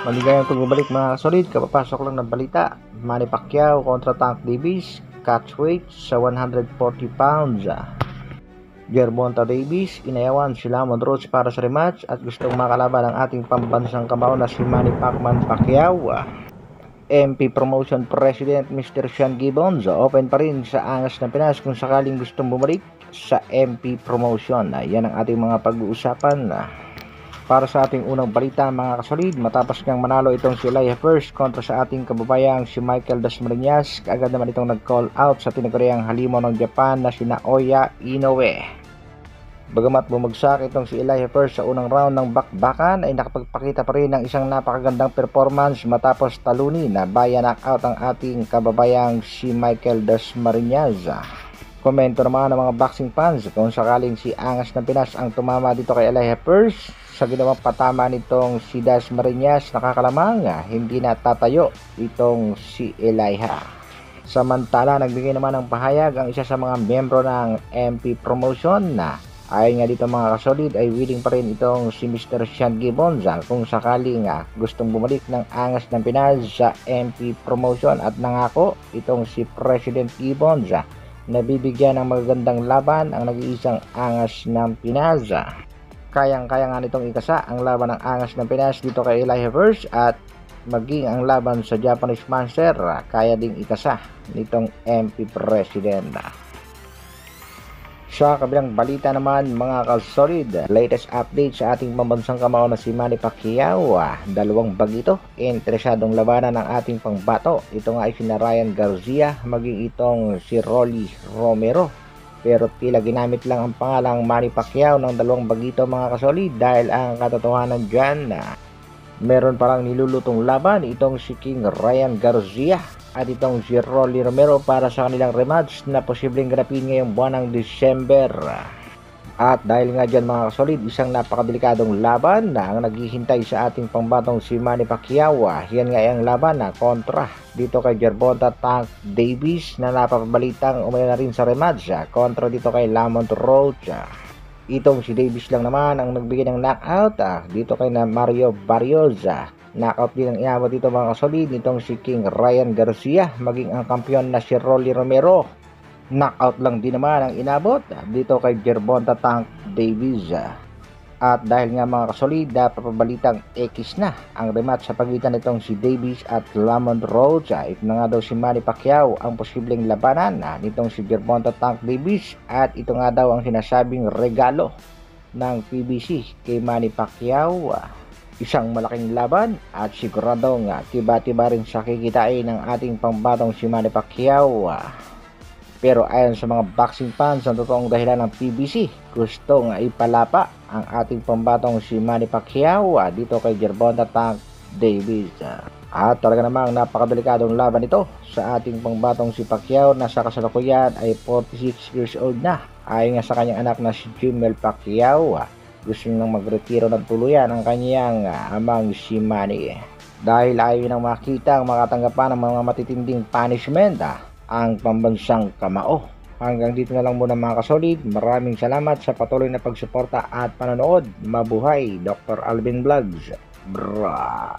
Maligayang pagbabalik mga kasolid, kapapasok lang ng balita. Manny Pacquiao kontra Tank Davis, catchweight sa 140 pounds. Gervonta Davis, inayawan si Lamont Roach para sa rematch at gustong makalaban ang ating pambansang kamao na si Manny Pacquiao. MP Promotion President Mr. Sean Gibbons, open pa rin sa angas ng Pinas kung sakaling gustong bumalik sa MP Promotion. Yan ang ating mga pag-uusapan. Para sa ating unang balita mga kasolid, matapos niyang manalo itong si Elijah First kontra sa ating kababayang si Michael Dasmariñas, agad naman itong nag-call out sa tinaguriang halimaw ng Japan na si Naoya Inoue. Bagamat bumagsak itong si Elijah First sa unang round ng bakbakan, ay nakapagpakita pa rin ng isang napakagandang performance matapos talunin na via knockout ang ating kababayang si Michael Dasmariñas. Komento naman ng mga boxing fans kung sakaling si Angas ng Pinas ang tumama dito kay Elijah First sa ginawang patama nitong si Dasmariñas, nakakalamang hindi na tatayo itong si Elijah. Samantala, nagbigay naman ng pahayag ang isa sa mga miyembro ng MP Promotion na ayon nga dito mga kasolid ay willing pa rin itong si Mr. Sean Gibbons kung sakaling gustong bumalik ng Angas ng Pinas sa MP Promotion, at nangako itong si President Gibbons na bibigyan ng magagandang laban ang nag-iisang Angas ng Pinas. Kayang-kaya nga nitong ikasa ang laban ng Angas ng Pinas dito kay Elijah First, at maging ang laban sa Japanese Monster kaya ding ikasa nitong MP President. Sa kabilang balita naman mga kasolid, latest update sa ating pambansang kamao na si Manny Pacquiao. Dalawang bagito interesadong labanan ng ating pangbato. Ito nga ay si Ryan Garcia maging itong si Rolly Romero. Pero tila ginamit lang ang pangalang Manny Pacquiao ng dalawang bagito mga kasolid, dahil ang katotohanan dyan na meron parang nilulutong laban itong si King Ryan Garcia at itong si Rolly Romero para sa kanilang rematch na posibleng ganapin ngayong buwan ng December. At dahil nga dyan mga kasolid, isang napakadelikadong laban na ang naghihintay sa ating pambatong si Manny Pacquiao. Yan nga ang laban na kontra dito kay Gervonta Tank Davis na napapabalitang umaya na rin sa rematch kontra dito kay Lamont Roach. Itong si Davis lang naman ang nagbigay ng knockout dito kay na Mario Barrios. Knockout din ang inabot dito mga kasolid nitong si King Ryan Garcia maging ang kampiyon na si Rolly Romero. Knockout lang din naman ang inabot dito kay Gervonta Tank Davis. At dahil nga mga kasolid, papabalitang X na ang rematch sa pagitan nitong si Davis at Lamont Roach. Ito na nga daw si Manny Pacquiao ang posibleng labanan nitong si Gervonta Tank Davis, at ito nga daw ang sinasabing regalo ng PBC kay Manny Pacquiao. Isang malaking laban at siguradong tiba-tiba rin sa kikitain ng ating pambatong si Manny Pacquiao. Pero ayon sa mga boxing fans, ang totoong dahilan ng PBC gustong ipalapa ang ating pambatong si Manny Pacquiao dito kay Gervonta Tank Davis. At talaga namang napakadelikadong laban ito sa ating pambatong si Pacquiao na sa kasalukuyan ay 46 years old na. Ayon nga sa kanyang anak na si Jimel Pacquiao, gusto nang magretiro ng tuluyan ang kanyang amang si Manny. Dahil ayaw nang makita ang makatanggapan ng mga matitinding punishment ang pambansang kamao. Hanggang dito na lang muna mga kasolid. Maraming salamat sa patuloy na pagsuporta at panonood. Mabuhay Dr. Alvin Vlogs. Bra!